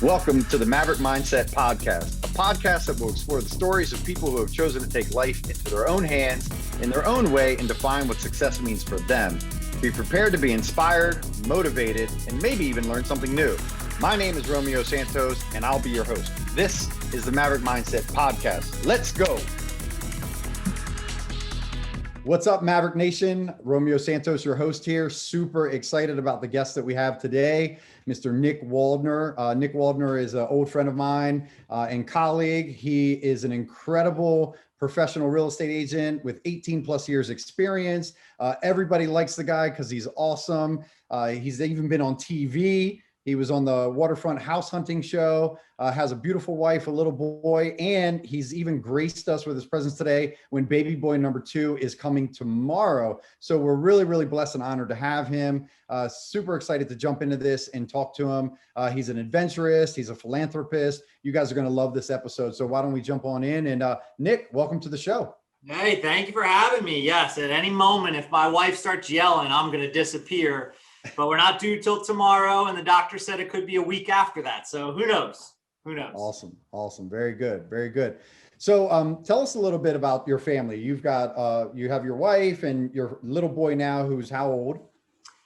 Welcome to the Maverick Mindset Podcast, a podcast that will explore the stories of people who have chosen to take life into their own hands, in their own way, and define what success means for them. Be prepared to be inspired, motivated, and maybe even learn something new. My name is Romeo Santos, and I'll be your host. This is the Maverick Mindset Podcast. Let's go. What's up, Maverick Nation? Romeo Santos, your host here. Super excited about the guest that we have today, Mr. Nick Waldner. Nick Waldner is an old friend of mine and colleague. He is an incredible professional real estate agent with 18 plus years experience. Everybody likes the guy because he's awesome. He's even been on TV. He was on the Waterfront House Hunting show, has a beautiful wife, a little boy, and he's even graced us with his presence today when baby boy number 2 is coming tomorrow. So we're really, really blessed and honored to have him. Super excited to jump into this and talk to him. He's an adventurous, he's a philanthropist. You guys are gonna love this episode. So why don't we jump on in? And Nick, welcome to the show. Hey, thank you for having me. Yes, at any moment, if my wife starts yelling, I'm gonna disappear. But we're not due till tomorrow, and the doctor said it could be a week after that. So who knows? Who knows? Awesome. Very good. Very good. So tell us a little bit about your family. You've got, you have your wife and your little boy now, who's how old?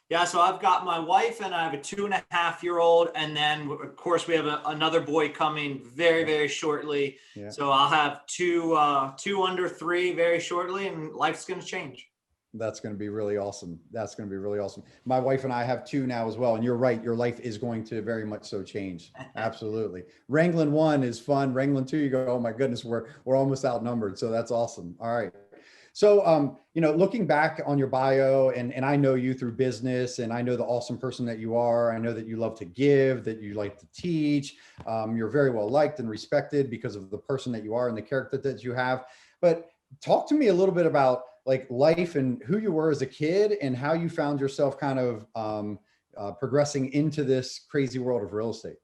Yeah, so I've got my wife and I have a 2.5-year-old. And then of course we have another boy coming very, very shortly. Yeah. So I'll have two under 3 very shortly, and life's going to change. That's going to be really awesome. That's going to be really awesome. My wife and I have 2 now as well. And you're right. Your life is going to very much so change. Absolutely. Wrangling 1 is fun. Wrangling 2, you go, oh my goodness, we're almost outnumbered. So that's awesome. All right. So, looking back on your bio, and I know you through business, and I know the awesome person that you are. I know that you love to give, that you like to teach. You're very well liked and respected because of the person that you are and the character that you have. But talk to me a little bit about like life and who you were as a kid and how you found yourself kind of progressing into this crazy world of real estate.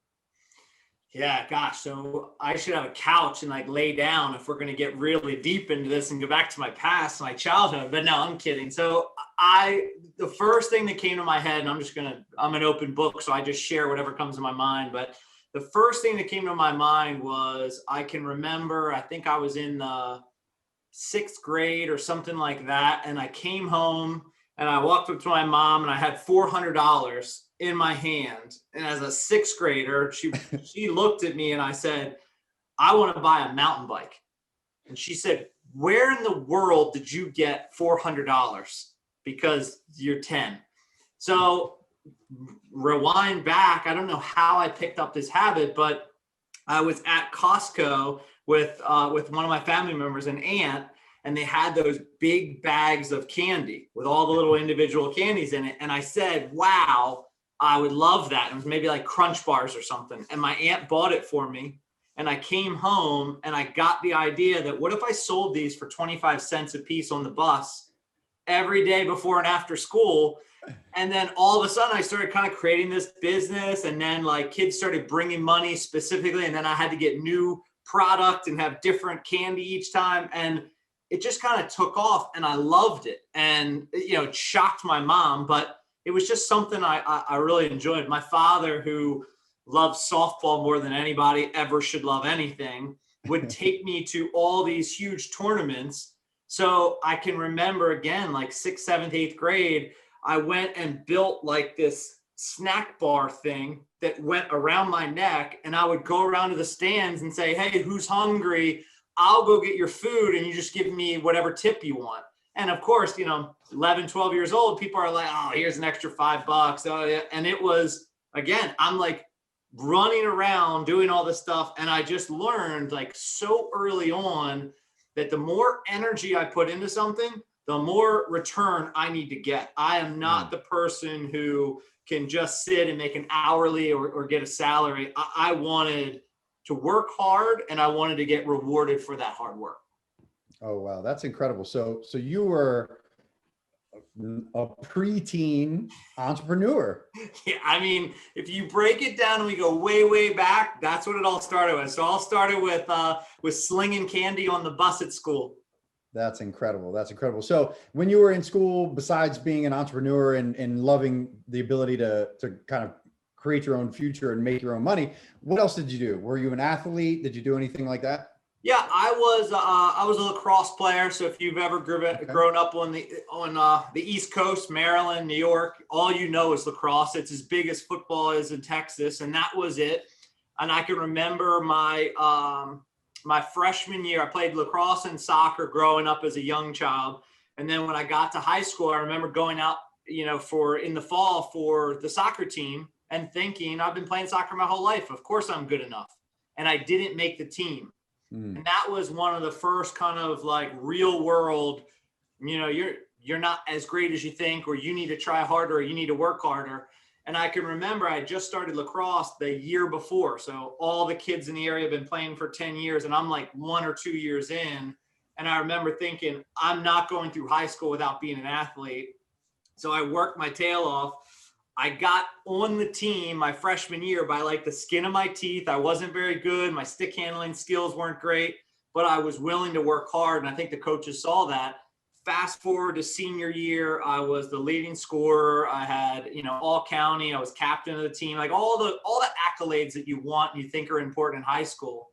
Yeah, gosh. So I should have a couch and like lay down if we're going to get really deep into this and go back to my past, my childhood. But no, I'm kidding. So the first thing that came to my head, and I'm an open book, so I just share whatever comes to my mind. But the first thing that came to my mind was, I can remember, I think I was in the 6th grade or something like that. And I came home and I walked up to my mom and I had $400 in my hand. And as a 6th grader, she looked at me and I said, I want to buy a mountain bike. And she said, where in the world did you get $400? Because you're 10. So rewind back. I don't know how I picked up this habit, but I was at Costco with one of my family members, an aunt, and they had those big bags of candy with all the little individual candies in it. And I said, wow, I would love that. It was maybe like Crunch Bars or something. And my aunt bought it for me. And I came home and I got the idea that what if I sold these for 25 cents a piece on the bus every day before and after school? And then all of a sudden I started kind of creating this business, and then like kids started bringing money specifically. And then I had to get new product and have different candy each time. And it just kind of took off and I loved it. And, it shocked my mom, but it was just something I really enjoyed. My father, who loves softball more than anybody ever should love anything, would take me to all these huge tournaments. So I can remember again, like 6th, 7th, 8th grade, I went and built like this snack bar thing that went around my neck, and I would go around to the stands and say, hey, who's hungry? I'll go get your food and you just give me whatever tip you want. And of course, 11, 12 years old, people are like, oh, here's an extra $5. Oh, yeah. And it was, again, I'm like running around doing all this stuff. And I just learned like so early on that the more energy I put into something, the more return I need to get. I am not the person who can just sit and make an hourly or get a salary. I wanted to work hard, and I wanted to get rewarded for that hard work. Oh, wow. That's incredible. So you were a preteen entrepreneur. Yeah. I mean, if you break it down and we go way, way back, that's what it all started with. So all started with slinging candy on the bus at school. That's incredible. That's incredible. So when you were in school, besides being an entrepreneur and loving the ability to kind of create your own future and make your own money. What else did you do? Were you an athlete? Did you do anything like that? Yeah, I was a lacrosse player. So if you've ever grown up on the East Coast, Maryland, New York, all you know is lacrosse. It's as big as football is in Texas, and that was it. And I can remember my freshman year, I played lacrosse and soccer growing up as a young child. And then when I got to high school, I remember going out, in the fall for the soccer team and thinking, I've been playing soccer my whole life. Of course I'm good enough. And I didn't make the team. And that was one of the first kind of like real world, you're not as great as you think, or you need to try harder, or you need to work harder. And I can remember I just started lacrosse the year before. So all the kids in the area have been playing for 10 years and I'm like 1 or 2 years in. And I remember thinking, I'm not going through high school without being an athlete. So I worked my tail off. I got on the team my freshman year by like the skin of my teeth. I wasn't very good. My stick handling skills weren't great, but I was willing to work hard. And I think the coaches saw that. Fast forward to senior year, I was the leading scorer. I had, all county. I was captain of the team, like all the accolades that you want and you think are important in high school.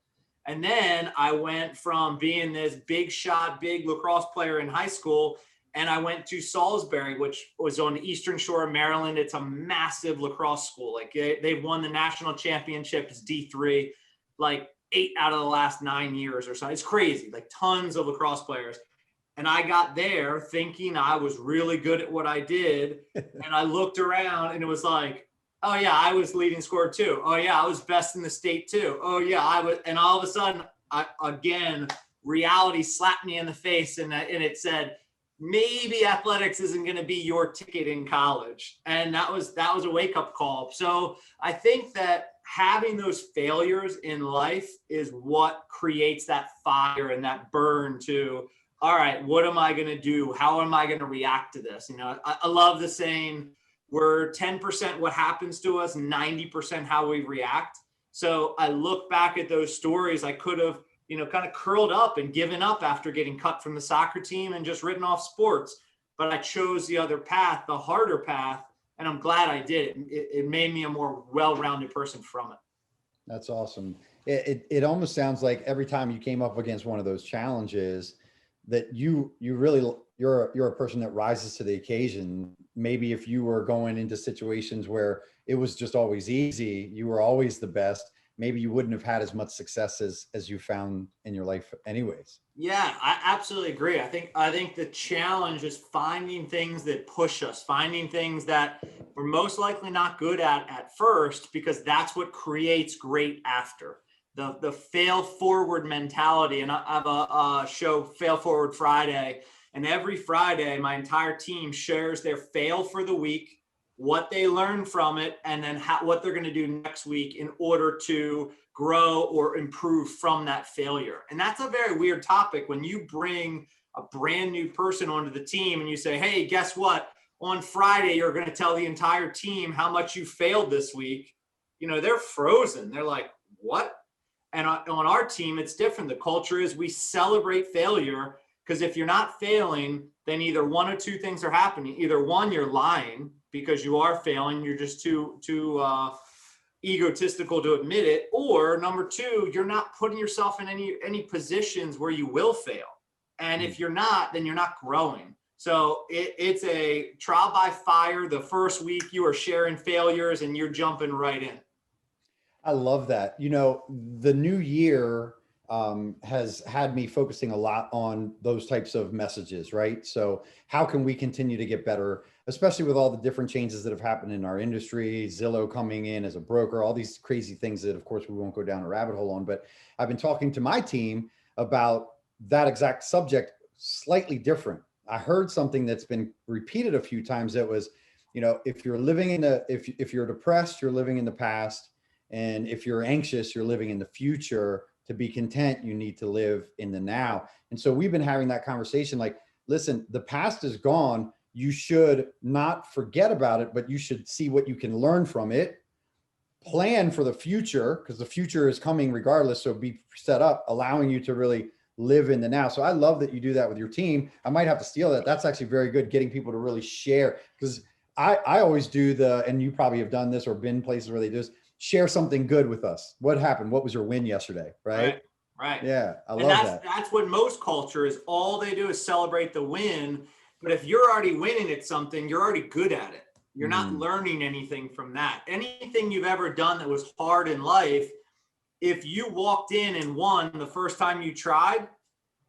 And then I went from being this big shot, big lacrosse player in high school, and I went to Salisbury, which was on the eastern shore of Maryland. It's a massive lacrosse school. Like they've won the national championship as D3, like 8 out of the last 9 years or so. It's crazy, like tons of lacrosse players. And I got there thinking I was really good at what I did. And I looked around and it was like, oh yeah, I was leading scorer too. Oh yeah, I was best in the state too. Oh yeah, I was. And all of a sudden, reality slapped me in the face and it said, maybe athletics isn't going to be your ticket in college. And that was a wake up call. So I think that having those failures in life is what creates that fire and that burn to, all right, what am I going to do? How am I going to react to this? I love the saying, we're 10% what happens to us, 90% how we react. So I look back at those stories. I could have, kind of curled up and given up after getting cut from the soccer team and just written off sports. But I chose the other path, the harder path. And I'm glad I did it. It made me a more well-rounded person from it. That's awesome. It almost sounds like every time you came up against one of those challenges that you're a person that rises to the occasion. Maybe if you were going into situations where it was just always easy, you were always the best, maybe you wouldn't have had as much success as you found in your life anyways. Yeah, I absolutely agree. I think the challenge is finding things that push us, finding things that we're most likely not good at first, because that's what creates great after. The fail forward mentality. And I have a show, Fail Forward Friday, and every Friday my entire team shares their fail for the week, what they learned from it, and then what they're going to do next week in order to grow or improve from that failure. And that's a very weird topic when you bring a brand new person onto the team and you say, hey, guess what? On Friday, you're going to tell the entire team how much you failed this week. They're frozen. They're like, what? And on our team, it's different. The culture is we celebrate failure, because if you're not failing, then either one or two things are happening. Either one, you're lying because you are failing. You're just too egotistical to admit it. Or number two, you're not putting yourself in any positions where you will fail. And if you're not, then you're not growing. So it's a trial by fire. The first week you are sharing failures and you're jumping right in. I love that. The new year has had me focusing a lot on those types of messages, right? So how can we continue to get better, especially with all the different changes that have happened in our industry, Zillow coming in as a broker, all these crazy things that of course we won't go down a rabbit hole on, but I've been talking to my team about that exact subject, slightly different. I heard something that's been repeated a few times that was, if you're living if you're depressed, you're living in the past. And if you're anxious, you're living in the future. To be content, you need to live in the now. And so we've been having that conversation like, listen, the past is gone. You should not forget about it, but you should see what you can learn from it. Plan for the future, because the future is coming regardless. So be set up, allowing you to really live in the now. So I love that you do that with your team. I might have to steal that. That's actually very good, getting people to really share, because I always do and you probably have done this or been places where they just share something good with us. What happened? What was your win yesterday? Right. Right. Yeah. I And love that. that's what most cultures, all they do is celebrate the win. But if you're already winning at something, you're already good at it. You're not learning anything from that. Anything you've ever done that was hard in life, if you walked in and won the first time you tried,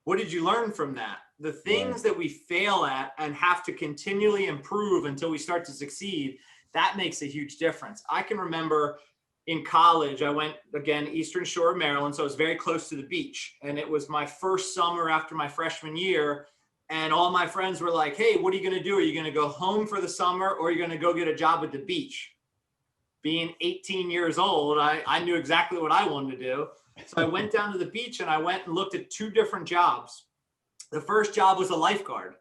what did you learn from that? The things that we fail at and have to continually improve until we start to succeed, that makes a huge difference. I can remember in college, I went, again, Eastern Shore of Maryland, so I was very close to the beach. And it was my first summer after my freshman year. And all my friends were like, hey, what are you going to do? Are you going to go home for the summer, or are you going to go get a job at the beach? Being 18 years old, I knew exactly what I wanted to do. So I went down to the beach and I went and looked at 2 different jobs. The first job was a lifeguard.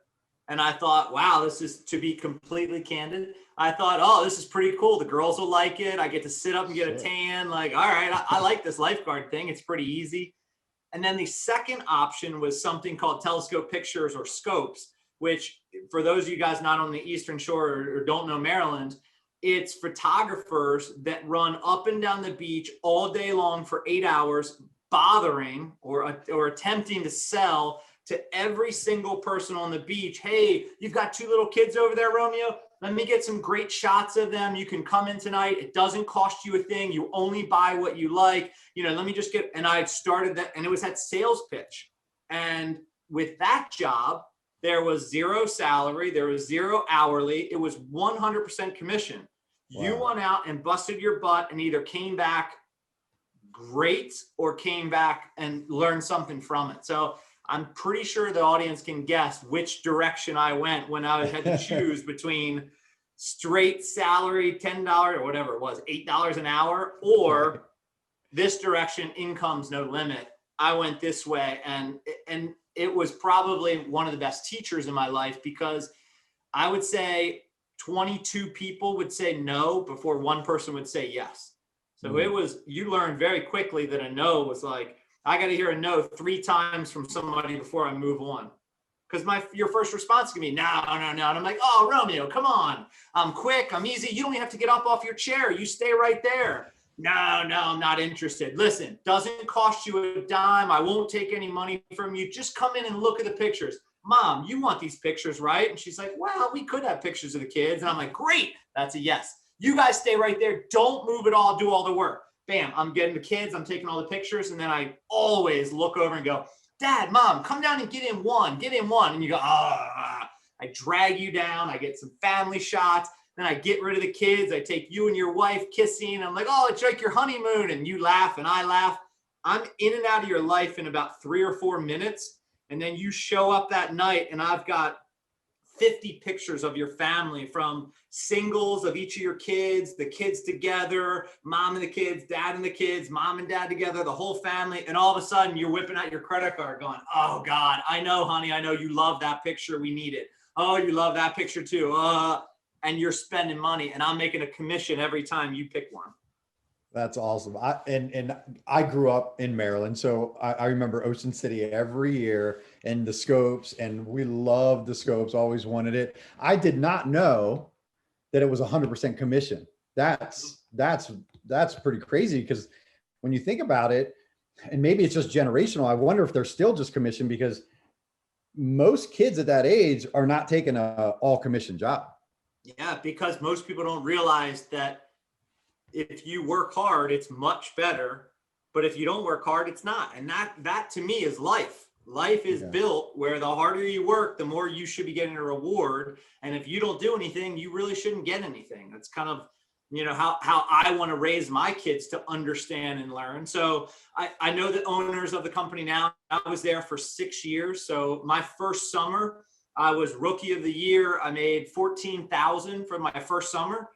And I thought, wow, this is, to be completely candid, I thought, oh, this is pretty cool. The girls will like it. I get to sit up and get a tan. Like, all right, I like this lifeguard thing. It's pretty easy. And then the second option was something called telescope pictures or scopes, which for those of you guys not on the Eastern Shore or don't know Maryland, it's photographers that run up and down the beach all day long for 8 hours, bothering or attempting to sell to every single person on the beach. Hey, you've got 2 little kids over there, Romeo. Let me get some great shots of them. You can come in tonight. It doesn't cost you a thing. You only buy what you like. Let me just get, and I started that, and it was that sales pitch. And with that job, there was 0 salary. There was 0 hourly. It was 100% commission. Wow. You went out and busted your butt and either came back great or came back and learned something from it. So I'm pretty sure the audience can guess which direction I went when I had to choose between straight salary, $10 or whatever it was, $8 an hour, or this direction, income's no limit. I went this way, and it was probably one of the best teachers in my life, because I would say 22 people would say no before one person would say yes. So it was, you learn very quickly that a no was like, I got to hear a no 3 times from somebody before I move on. Because your first response can be, no. And I'm like, oh, Romeo, come on. I'm quick. I'm easy. You don't even have to get up off your chair. You stay right there. No, I'm not interested. Listen, doesn't cost you a dime. I won't take any money from you. Just come in and look at the pictures. Mom, you want these pictures, right? And she's like, well, we could have pictures of the kids. And I'm like, great. That's a yes. You guys stay right there. Don't move at all. Do all the work. Bam, I'm getting the kids. I'm taking all the pictures. And then I always look over and go, Dad, Mom, come down and get in one. And you go, I drag you down. I get some family shots. Then I get rid of the kids. I take you and your wife kissing. I'm like, oh, it's like your honeymoon. And you laugh and I laugh. I'm in and out of your life in about 3 or 4 minutes. And then you show up that night and I've got 50 pictures of your family, from singles of each of your kids, the kids together, mom and the kids, dad and the kids, mom and dad together, the whole family. And all of a sudden you're whipping out your credit card going, oh God, I know, honey, I know you love that picture. We need it. Oh, you love that picture too. And you're spending money, and I'm making a commission every time you pick one. That's awesome. I grew up in Maryland, so I remember Ocean City every year and the scopes, and we loved the scopes, always wanted it. I did not know that it was 100% commission. That's pretty crazy, because when you think about it, and maybe it's just generational, I wonder if they're still just commission, because most kids at that age are not taking a all commission job. Yeah, because most people don't realize that if you work hard, it's much better. But if you don't work hard, it's not. And that to me is life. Life is built where the harder you work, the more you should be getting a reward. And if you don't do anything, you really shouldn't get anything. That's kind of, how I want to raise my kids to understand and learn. So I know the owners of the company now. I was there for 6 years. So my first summer, I was rookie of the year. I made $14,000 for my first summer.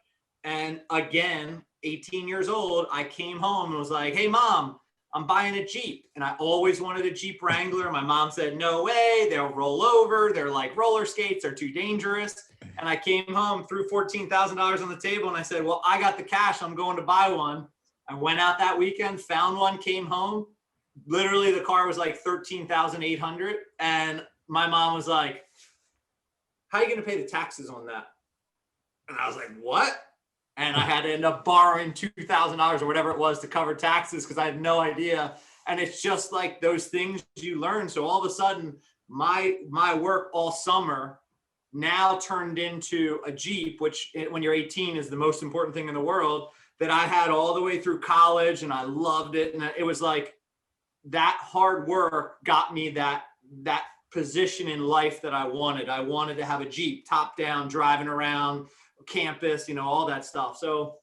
And again, 18 years old, I came home and was like, hey, Mom, I'm buying a Jeep. And I always wanted a Jeep Wrangler. My mom said, no way, they'll roll over. They're like roller skates, they're too dangerous. And I came home, threw $14,000 on the table. And I said, well, I got the cash. I'm going to buy one. I went out that weekend, found one, came home. Literally, the car was like $13,800. And my mom was like, how are you going to pay the taxes on that? And I was like, what? And I had to end up borrowing $2,000 or whatever it was to cover taxes because I had no idea. And it's just like those things you learn. So all of a sudden, my work all summer now turned into a Jeep, which when you're 18 is the most important thing in the world, that I had all the way through college, and I loved it. And it was like that hard work got me that position in life that I wanted. I wanted to have a Jeep, top down, driving around campus, all that stuff. So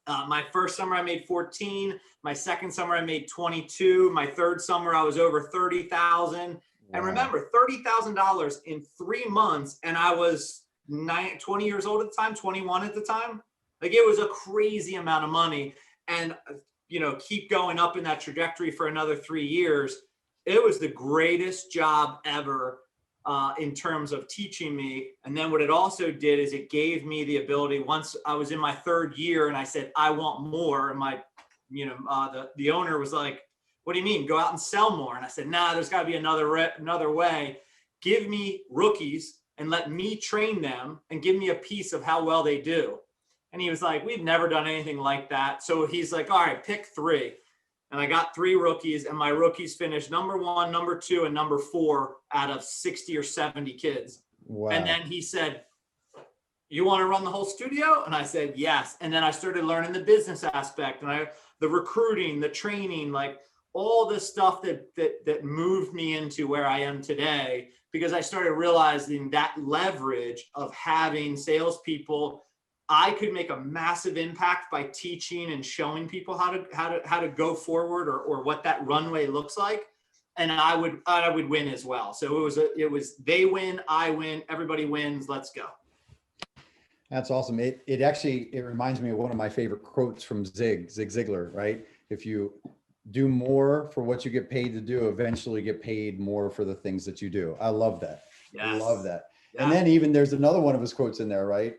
my first summer I made 14. My second summer I made 22. My third summer I was over 30,000. Wow. And remember, $30,000 in 3 months, and I was 20 years old at the time, 21 at the time. Like, it was a crazy amount of money. And keep going up in that trajectory for another 3 years. It was the greatest job ever in terms of teaching me. And then what it also did is it gave me the ability, once I was in my third year and I said, I want more. And my, the owner was like, what do you mean? Go out and sell more. And I said, nah, there's got to be another way. Give me rookies and let me train them and give me a piece of how well they do. And he was like, we've never done anything like that. So he's like, all right, pick 3. And I got 3 rookies, and my rookies finished number 1, number 2, and number 4 out of 60 or 70 kids. Wow. And then he said, you want to run the whole studio? And I said, yes. And then I started learning the business aspect and the recruiting, the training, like all this stuff that moved me into where I am today, because I started realizing that leverage of having salespeople. I could make a massive impact by teaching and showing people how to go forward or what that runway looks like, and I would win as well. So it was they win, I win, everybody wins. Let's go. That's awesome. It reminds me of one of my favorite quotes from Zig Ziglar, right? If you do more for what you get paid to do, eventually get paid more for the things that you do. I love that. Yes. I love that. Yeah. And then even there's another one of his quotes in there, right?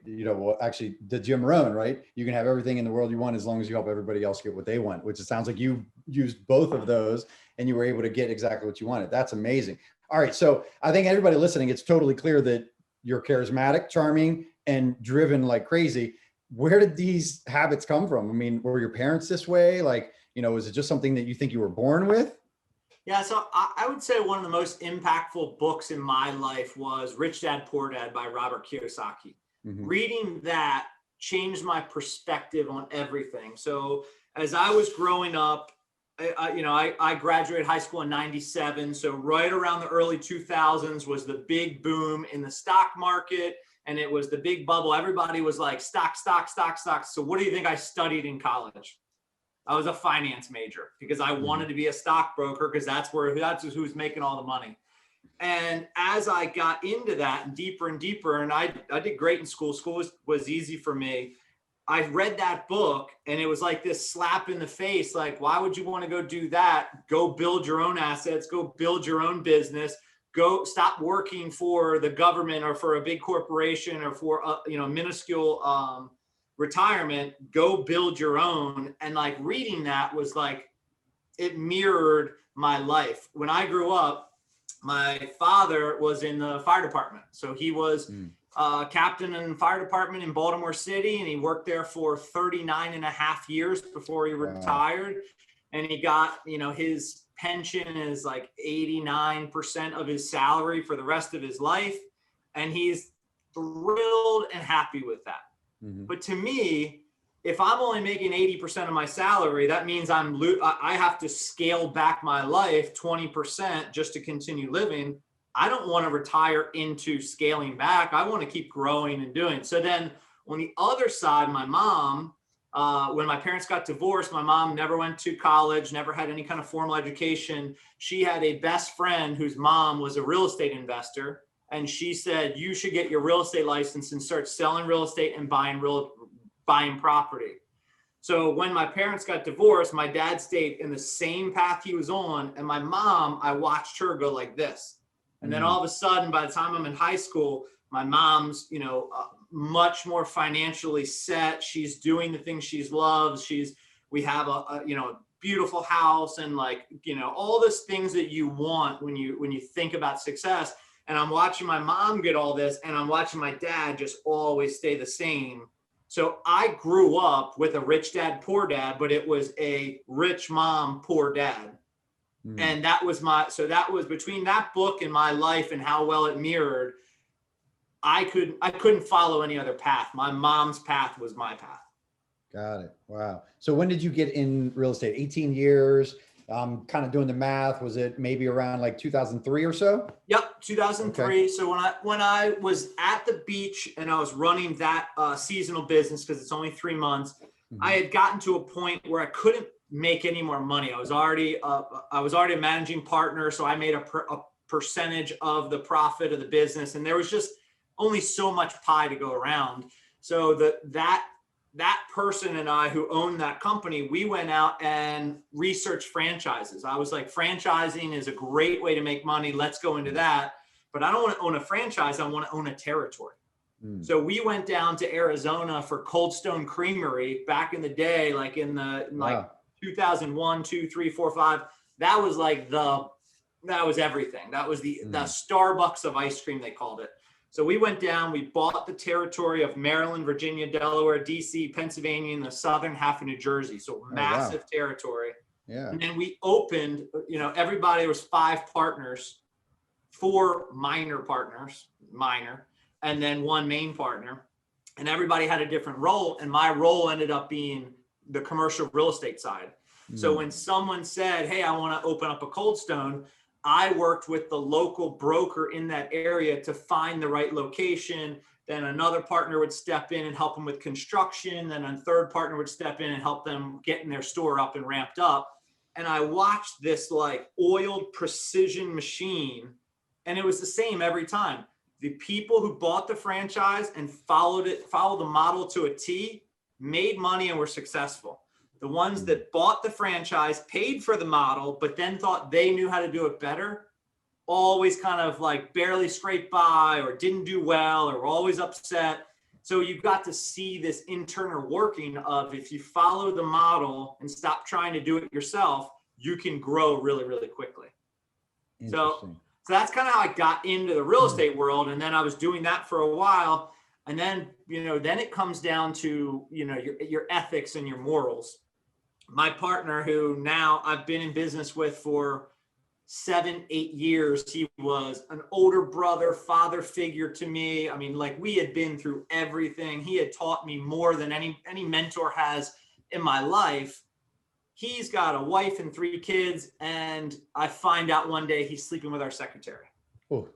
Actually the Jim Rohn, right? You can have everything in the world you want as long as you help everybody else get what they want, which it sounds like you used both of those and you were able to get exactly what you wanted. That's amazing. All right. So I think everybody listening, it's totally clear that you're charismatic, charming, and driven like crazy. Where did these habits come from? I mean, were your parents this way? Like, is it just something that you think you were born with? Yeah, so I would say one of the most impactful books in my life was Rich Dad, Poor Dad by Robert Kiyosaki. Mm-hmm. Reading that changed my perspective on everything. So as I was growing up, I graduated high school in 97. So right around the early 2000s was the big boom in the stock market. And it was the big bubble. Everybody was like, stock. So what do you think I studied in college? I was a finance major because I wanted to be a stockbroker because that's who's making all the money. And as I got into that and deeper, and I did great in school. School was easy for me. I read that book and it was like this slap in the face. Like, why would you want to go do that? Go build your own assets, go build your own business, go stop working for the government or for a big corporation or for a minuscule retirement, go build your own. And like reading that was like, it mirrored my life. When I grew up, my father was in the fire department. So he was captain in the fire department in Baltimore City. And he worked there for 39 and a half years before he retired. And he got, his pension is like 89% of his salary for the rest of his life. And he's thrilled and happy with that. Mm-hmm. But to me, if I'm only making 80% of my salary, that means I have to scale back my life 20% just to continue living. I don't want to retire into scaling back. I want to keep growing and doing. So then on the other side, my mom, when my parents got divorced, my mom never went to college, never had any kind of formal education. She had a best friend whose mom was a real estate investor. And she said, you should get your real estate license and start selling real estate and buying property. So when my parents got divorced, my dad stayed in the same path he was on. And my mom, I watched her go like this. And then all of a sudden, by the time I'm in high school, my mom's, much more financially set. She's doing the things she loves. We have a beautiful house and all those things that you want when you think about success. And I'm watching my mom get all this, and I'm watching my dad just always stay the same. So I grew up with a rich dad, poor dad, but it was a rich mom, poor dad. And that was that was between that book and my life and how well it mirrored. I couldn't follow any other path. My mom's path was my path. Got it. Wow. So when did you get in real estate? 18 years. Kind of doing the math. Was it maybe around like 2003 or so? Yep, 2003. Okay. So when I was at the beach and I was running that seasonal business, because it's only 3 months, I had gotten to a point where I couldn't make any more money. I was already a managing partner, so I made a percentage of the profit of the business, and there was just only so much pie to go around. So that person and I who owned that company, we went out and researched franchises. I was like, franchising is a great way to make money. Let's go into that. But I don't want to own a franchise. I want to own a territory. So we went down to Arizona for Cold Stone Creamery back in the day, like in the like 2001, 2, 3, 4, 5. That was like that was everything. That was the Starbucks of ice cream, they called it. So we went down, we bought the territory of Maryland, Virginia, Delaware, DC, Pennsylvania, and the southern half of New Jersey. So massive territory. Yeah. And then we opened, everybody, there was 5 partners, 4 minor partners, and then 1 main partner. And everybody had a different role. And my role ended up being the commercial real estate side. So when someone said, hey, I want to open up a Cold Stone, I worked with the local broker in that area to find the right location. Then another partner would step in and help them with construction. Then a third partner would step in and help them getting their store up and ramped up. And I watched this like oiled precision machine, and it was the same every time. The people who bought the franchise and followed the model to a T, made money and were successful. The ones that bought the franchise, paid for the model, but then thought they knew how to do it better, always kind of like barely scraped by or didn't do well or were always upset. So you got to see this internal working of, if you follow the model and stop trying to do it yourself, you can grow really, really quickly. So that's kind of how I got into the real estate world. And then I was doing that for a while. And then, then it comes down to, your ethics and your morals. My partner, who now I've been in business with for 7-8 years, he was an older brother, father figure to me. I mean, like, we had been through everything. He had taught me more than any mentor has in my life. He's got a wife and 3 kids, and I find out one day he's sleeping with our secretary. Oh.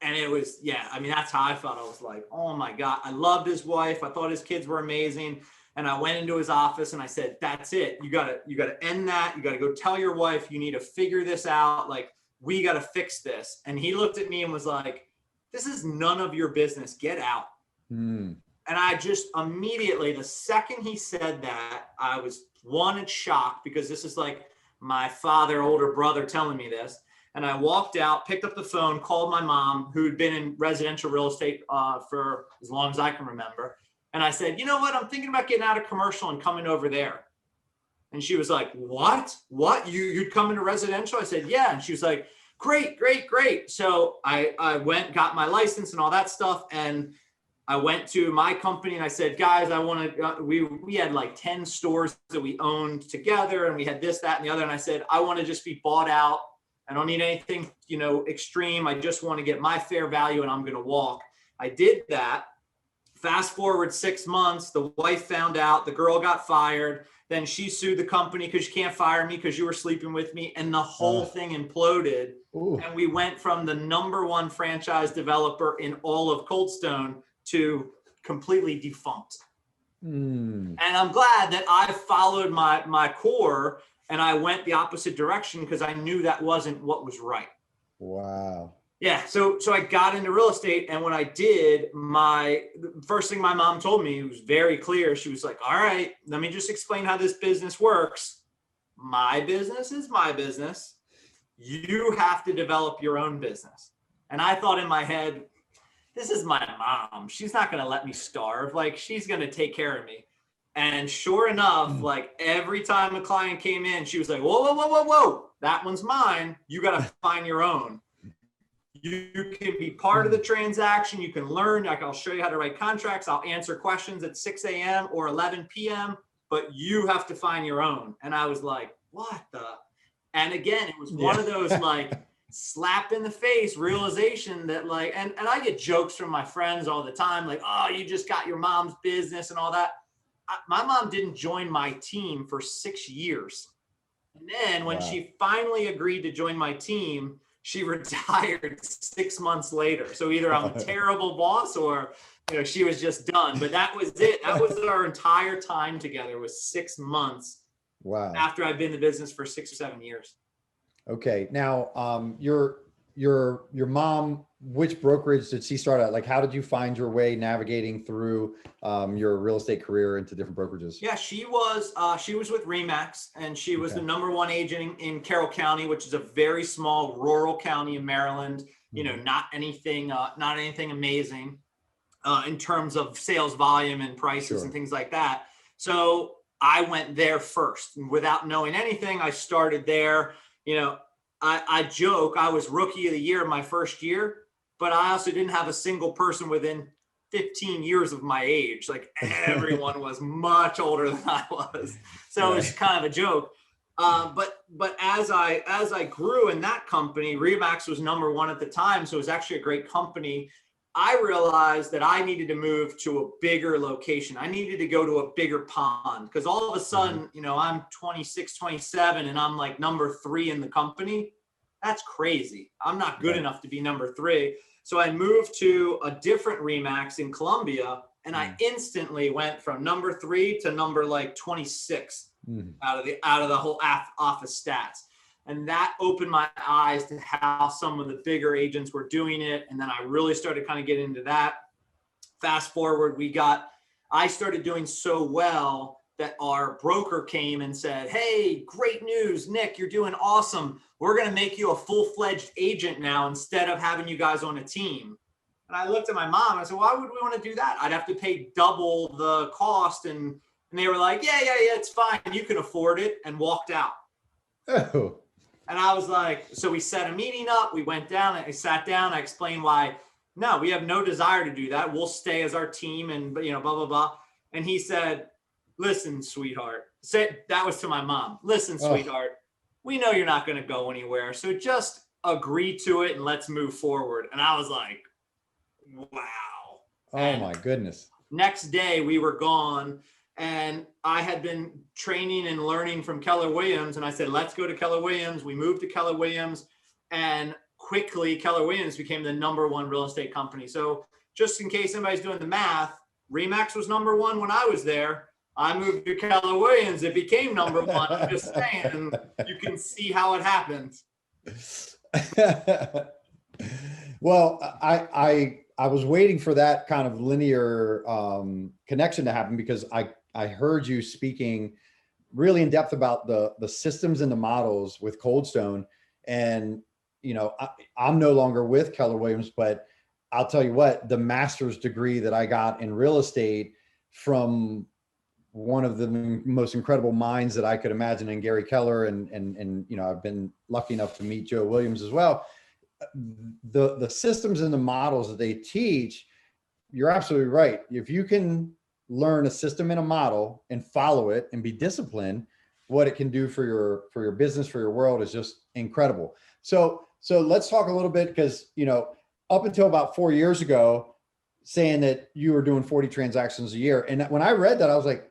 And it was, that's how I felt. I was like, oh my God, I loved his wife. I thought his kids were amazing. And I went into his office and I said, that's it. You gotta end that. You gotta go tell your wife, you need to figure this out. Like, we gotta fix this. And he looked at me and was like, this is none of your business. Get out. And I just immediately, the second he said that, I was in shock, because this is like my father, older brother telling me this. And I walked out, picked up the phone, called my mom, who had been in residential real estate for as long as I can remember. And I said, you know what? I'm thinking about getting out of commercial and coming over there. And she was like, what? You'd come into residential? I said, yeah. And she was like, great. So I went, got my license and all that stuff. And I went to my company and I said, guys, I want to, we had like 10 stores that we owned together, and we had this, that, and the other. And I said, I want to just be bought out. I don't need anything, extreme. I just want to get my fair value, and I'm going to walk. I did that. Fast forward 6 months, the wife found out, the girl got fired. Then she sued the company because you can't fire me because you were sleeping with me. And the whole thing imploded. Ooh. And we went from the #1 franchise developer in all of Cold Stone to completely defunct. And I'm glad that I followed my core, and I went the opposite direction, because I knew that wasn't what was right. Wow. Yeah. So I got into real estate. And when I did, the first thing my mom told me, it was very clear. She was like, all right, let me just explain how this business works. My business is my business. You have to develop your own business. And I thought in my head, this is my mom. She's not going to let me starve. Like, she's going to take care of me. And sure enough, like, every time a client came in, she was like, whoa. That one's mine. You got to find your own. You can be part of the transaction. You can learn. Like, I'll show you how to write contracts. I'll answer questions at 6 a.m. or 11 p.m., but you have to find your own. And I was like, what the? And again, it was one of those like slap in the face realization that like, and I get jokes from my friends all the time, like, oh, you just got your mom's business and all that. My mom didn't join my team for 6 years. And then when she finally agreed to join my team, she retired 6 months later. So either I'm a terrible boss or, you know, she was just done. But that was it. That was our entire time together, was 6 months. Wow. After I've been in the business for 6 or 7 years. Okay. Now, your mom, which brokerage did she start at? Like, how did you find your way navigating through your real estate career into different brokerages? Yeah, she was with Remax, and she was the #1 agent in Carroll County, which is a very small rural county in Maryland. You know, not anything amazing in terms of sales volume and prices and things like that. So I went there first, and without knowing anything, I started there. You know, I joke I was rookie of the year my first year, but I also didn't have a single person within 15 years of my age. Like, everyone was much older than I was. So it was kind of a joke. But as I grew in that company, Remax was #1 at the time. So it was actually a great company. I realized that I needed to move to a bigger location. I needed to go to a bigger pond, because all of a sudden, you know, I'm 26, 27, and I'm like #3 in the company. That's crazy. I'm not good enough to be #3. So I moved to a different Remax in Columbia, and I instantly went from #3 to number like 26 out of the whole office stats. And that opened my eyes to how some of the bigger agents were doing it. And then I really started kind of getting into that. Fast forward, I started doing so well that our broker came and said, hey, great news, Nick, you're doing awesome. We're going to make you a full-fledged agent now instead of having you guys on a team. And I looked at my mom and I said, why would we want to do that? I'd have to pay double the cost. And they were like, yeah, it's fine. You can afford it, and walked out. Oh. And I was like, so we set a meeting up. We went down, I sat down, I explained why, no, we have no desire to do that. We'll stay as our team and, you know, blah, blah, blah. And he said, listen, sweetheart, that was to my mom. Listen, sweetheart, we know you're not going to go anywhere. So just agree to it and let's move forward. And I was like, wow. Oh my goodness. Next day we were gone. And I had been training and learning from Keller Williams. And I said, let's go to Keller Williams. We moved to Keller Williams, and quickly Keller Williams became the #1 real estate company. So just in case anybody's doing the math, Remax was #1 when I was there. I moved to Keller Williams. It became #1. I'm just saying, you can see how it happened. Well, I was waiting for that kind of linear connection to happen, because I heard you speaking really in depth about the systems and the models with Cold Stone. And, you know, I'm no longer with Keller Williams, but I'll tell you what, the master's degree that I got in real estate from one of the most incredible minds that I could imagine in Gary Keller. And, you know, I've been lucky enough to meet Joe Williams as well. The systems and the models that they teach, you're absolutely right. If you can learn a system and a model and follow it and be disciplined, what it can do for your business, for your world, is just incredible. So let's talk a little bit, because, you know, up until about 4 years ago, saying that you were doing 40 transactions a year. And when I read that, I was like,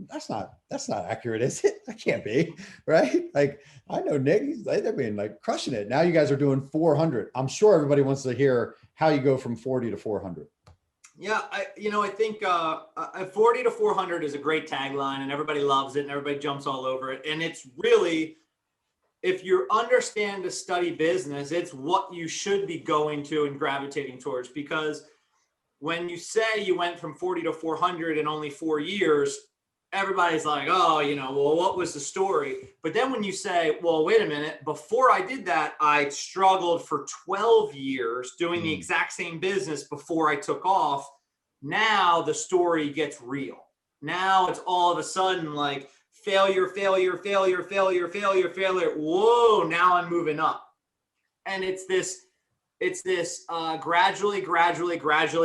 that's not accurate, is it? That can't be, right? Like, I know Nick, they've been like crushing it. Now you guys are doing 400. I'm sure everybody wants to hear how you go from 40 to 400. Yeah, I think 40 to 400 is a great tagline, and everybody loves it, and everybody jumps all over it. And it's really, if you understand to study business, it's what you should be going to and gravitating towards. Because when you say you went from 40 to 400 in only 4 years, everybody's like, oh, you know, well, what was the story? But then when you say, well, wait a minute, before I did that, I struggled for 12 years doing the exact same business before I took off. Now the story gets real. Now it's all of a sudden like failure. Whoa, now I'm moving up. And it's It's this gradually,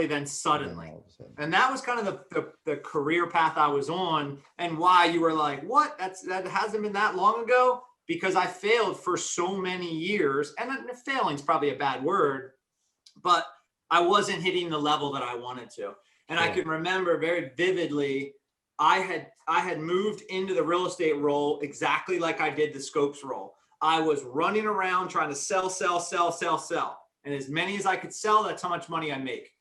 then suddenly. And that was kind of the career path I was on, and why you were like, what? That hasn't been that long ago, because I failed for so many years. And failing is probably a bad word, but I wasn't hitting the level that I wanted to. And I can remember very vividly, I had moved into the real estate role exactly like I did the scopes role. I was running around trying to sell. And as many as I could sell, that's how much money I make.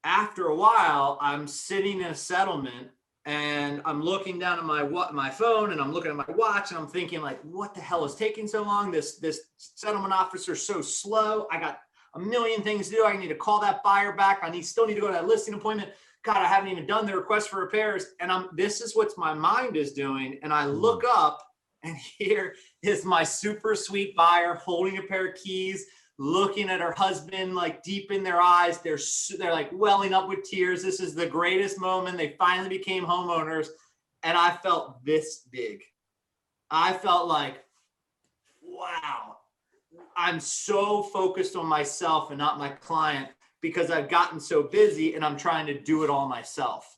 After a while, I'm sitting in a settlement and I'm looking down at my phone, and I'm looking at my watch, and I'm thinking, like, what the hell is taking so long? This settlement officer's so slow. I got a million things to do. I need to call that buyer back. Still need to go to that listing appointment. God, I haven't even done the request for repairs. And this is what my mind is doing. And I look up, and here is my super sweet buyer holding a pair of keys, looking at her husband, like deep in their eyes. They're like welling up with tears. This is the greatest moment. They finally became homeowners. And I felt this big. I felt like, wow, I'm so focused on myself and not my client, because I've gotten so busy and I'm trying to do it all myself.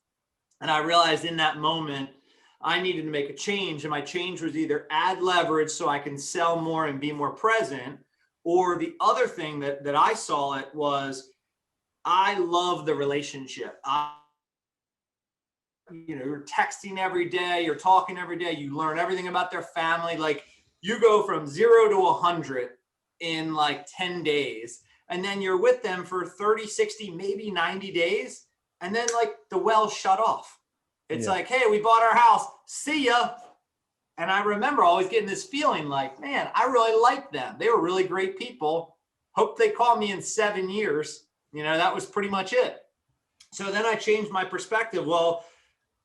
And I realized in that moment, I needed to make a change. And my change was either add leverage so I can sell more and be more present, or the other thing that I saw it was, I love the relationship. You're texting every day, you're talking every day, you learn everything about their family. Like, you go from 0 to 100 in like 10 days. And then you're with them for 30, 60, maybe 90 days. And then like the well shut off. It's like, hey, we bought our house. See ya. And I remember always getting this feeling like, man, I really liked them. They were really great people. Hope they call me in 7 years. That was pretty much it. So then I changed my perspective. Well,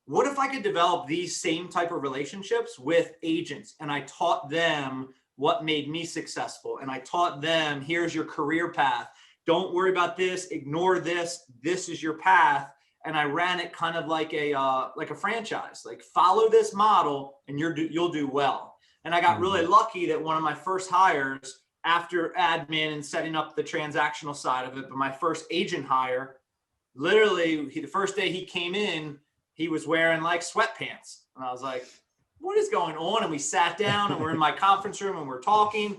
what if I could develop these same type of relationships with agents? And I taught them what made me successful. And I taught them, here's your career path. Don't worry about this. Ignore this. This is your path. And I ran it kind of like a franchise, like follow this model and you'll do well. And I got really lucky that one of my first hires, after admin and setting up the transactional side of it, but my first agent hire, literally the first day he came in, he was wearing like sweatpants. And I was like, what is going on? And we sat down and we're in my conference room and we're talking.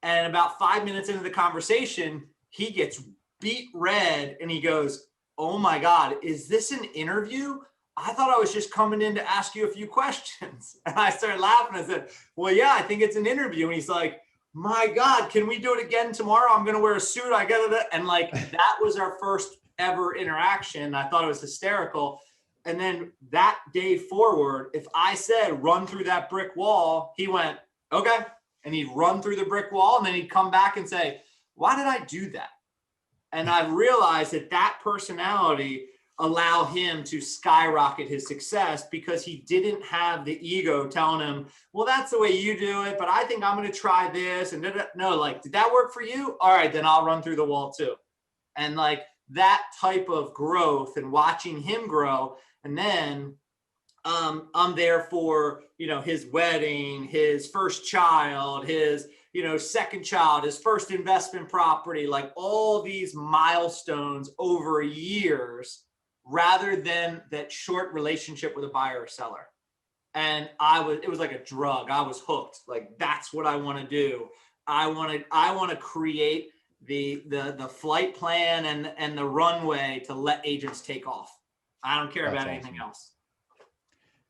And about 5 minutes into the conversation, he gets beet red and he goes, oh my God, is this an interview? I thought I was just coming in to ask you a few questions. And I started laughing. I said, well, yeah, I think it's an interview. And he's like, my God, can we do it again tomorrow? I'm going to wear a suit. I got it. And like, that was our first ever interaction. I thought it was hysterical. And then that day forward, if I said, run through that brick wall, he went, okay. And he'd run through the brick wall. And then he'd come back and say, why did I do that? And I realized that personality allowed him to skyrocket his success, because he didn't have the ego telling him, well, that's the way you do it, but I think I'm going to try this. And no, like, did that work for you? All right, then I'll run through the wall too. And like that type of growth and watching him grow. And then I'm there for, his wedding, his first child, his second child, his first investment property, like all these milestones over years, rather than that short relationship with a buyer or seller. And it was like a drug. I was hooked. Like, that's what I want to do. I want to create the flight plan and the runway to let agents take off. I don't care about anything else.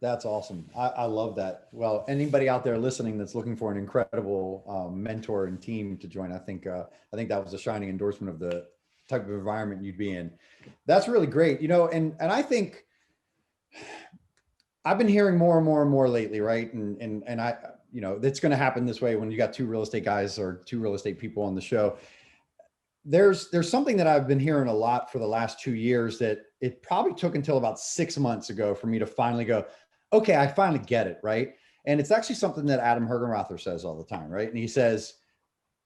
That's awesome. I love that. Well, anybody out there listening that's looking for an incredible mentor and team to join, I think that was a shining endorsement of the type of environment you'd be in. That's really great. And I think I've been hearing more and more and more lately, right? And I, it's going to happen this way when you got two real estate guys or two real estate people on the show. There's something that I've been hearing a lot for the last 2 years that it probably took until about 6 months ago for me to finally go, okay, I finally get it, right? And it's actually something that Adam Hergenrother says all the time, right? And he says,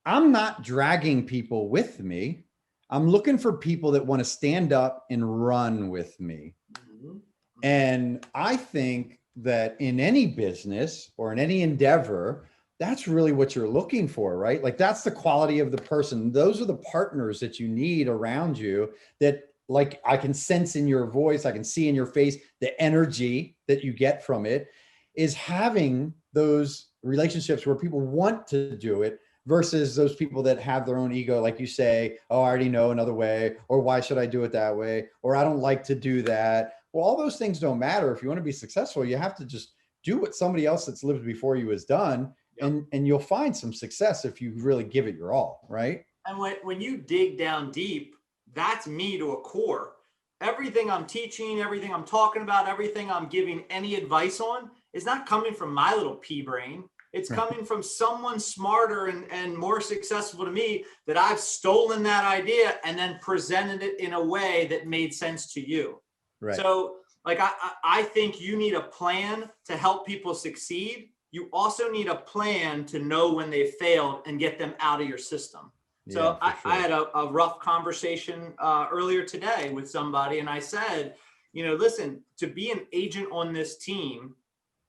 I'm not dragging people with me. I'm looking for people that want to stand up and run with me. Mm-hmm. And I think that in any business or in any endeavor, that's really what you're looking for, right? Like that's the quality of the person. Those are the partners that you need around you that like I can sense in your voice, I can see in your face, the energy that you get from it is having those relationships where people want to do it versus those people that have their own ego. Like you say, oh, I already know another way, or why should I do it that way? Or I don't like to do that. Well, all those things don't matter. If you want to be successful, you have to just do what somebody else that's lived before you has done. Yep. And you'll find some success if you really give it your all, right? And when you dig down deep, that's me to a core. Everything I'm teaching, everything I'm talking about, everything I'm giving any advice on is not coming from my little pea brain. It's coming from someone smarter and more successful to me that I've stolen that idea and then presented it in a way that made sense to you. Right. So like, I think you need a plan to help people succeed. You also need a plan to know when they failed and get them out of your system. So Yeah, I had a rough conversation earlier today with somebody, and I said, listen, to be an agent on this team